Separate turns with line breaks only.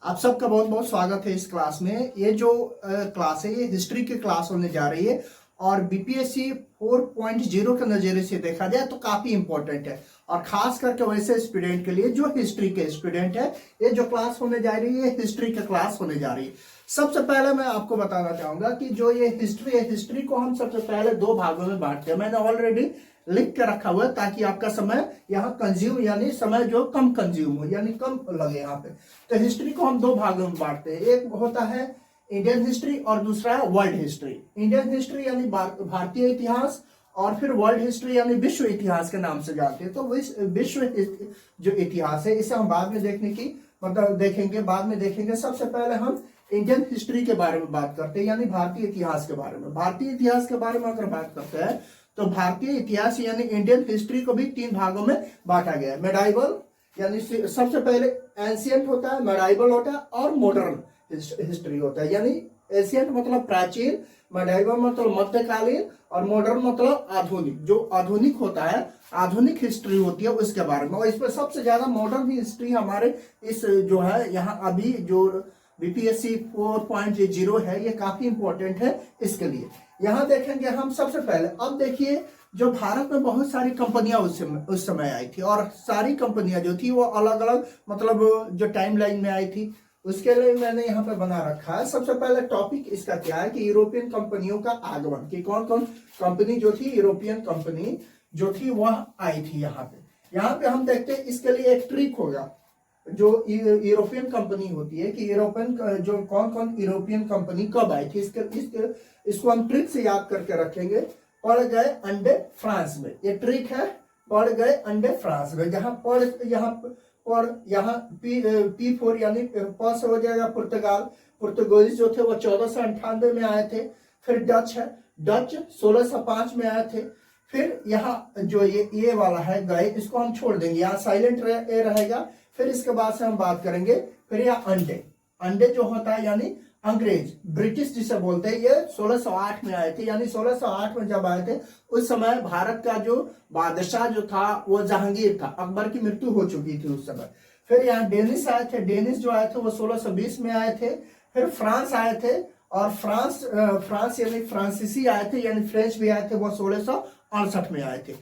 आप सबका बहुत बहुत स्वागत है इस क्लास में। ये जो क्लास है ये हिस्ट्री की क्लास होने जा रही है और बीपीएससी 4.0 के नजरिए से देखा जाए तो काफी इंपॉर्टेंट है और खास करके वैसे स्टूडेंट के लिए जो हिस्ट्री के स्टूडेंट है। ये जो क्लास होने जा रही है हिस्ट्री की क्लास होने जा रही है। सबसे पहले मैं आपको बताना चाहूंगा कि जो ये हिस्ट्री है, हिस्ट्री को हम सबसे पहले दो भागों में बांटते हैं। मैंने ऑलरेडी लिख के रखा हुआ है ताकि आपका समय यहाँ कंज्यूम यानी समय जो कम कंज्यूम हो यानी कम लगे यहाँ पे। तो हिस्ट्री को हम दो भागों में बांटते हैं, एक होता है इंडियन हिस्ट्री और दूसरा है वर्ल्ड हिस्ट्री। इंडियन हिस्ट्री यानी भारतीय इतिहास और फिर वर्ल्ड हिस्ट्री यानी विश्व इतिहास के नाम से जानते हैं। तो विश्व जो इतिहास है इसे हम बाद में बाद में देखेंगे। सबसे पहले हम इंडियन हिस्ट्री के बारे में बात करते हैं यानी भारतीय इतिहास के बारे में। भारतीय इतिहास के बारे में अगर बात करते हैं तो भारतीय इतिहास यानी इंडियन हिस्ट्री को भी तीन भागों में बांटा गया है। मेडाइवल यानी सबसे पहले एंशियंट होता है, मेडाइवल होता है और मॉडर्न हिस्ट्री होता है। यानी एंशियंट मतलब प्राचीन, मेडाइवल मतलब मध्यकालीन और मॉडर्न मतलब आधुनिक। जो आधुनिक होता है, आधुनिक हिस्ट्री होती है उसके बारे में। और इसमें सबसे ज्यादा मॉडर्न हिस्ट्री हमारे इस जो है यहाँ अभी जो बीपीएससी 4.0 है ये काफी इंपॉर्टेंट है इसके लिए। यहाँ देखेंगे हम सबसे पहले। अब देखिए जो भारत में बहुत सारी कंपनियां उस समय आई थी और सारी कंपनियां जो थी वो अलग अलग मतलब जो टाइम लाइन में आई थी उसके लिए मैंने यहाँ पे बना रखा है। सबसे पहले टॉपिक इसका क्या है कि यूरोपियन कंपनियों का आगमन, कि कौन कौन कंपनी जो थी, यूरोपियन कंपनी जो थी वह आई थी यहाँ पे। यहाँ पे हम देखते हैं इसके लिए एक ट्रिक होगा जो यूरोपियन कंपनी होती है कि यूरोपियन जो कौन कौन यूरोपियन कंपनी कब आई थी इसको हम ट्रिक से याद करके रखेंगे। पड़ गए अंडे फ्रांस में, ये ट्रिक है। पड़ गए अंडे फ्रांस में, जहां यहाँ P4 यानी प से हो जाएगा पुर्तगाल। पुर्तगाली जो थे वो 1498 में आए थे। फिर डच है, डच 1605 में आए थे। फिर यहाँ जो ये वाला है गए, इसको हम छोड़ देंगे, यहाँ साइलेंट ए रहेगा। फिर इसके बाद से हम बात करेंगे फिर यहाँ अंडे, अंडे जो होता है यानी अंग्रेज, ब्रिटिश जिसे बोलते हैं, ये 1608 में आए थे। यानी 1608 में जब आए थे उस समय भारत का जो बादशाह जो था वो जहांगीर था, अकबर की मृत्यु हो चुकी थी उस समय। फिर यहाँ डेनिस आए थे, डेनिस जो आए थे वो 1620 में आए थे। फिर फ्रांस आए थे और फ्रांस यानी फ्रांसीसी आए थे यानी फ्रेंच भी आए थे, वो 1668 में आए थे।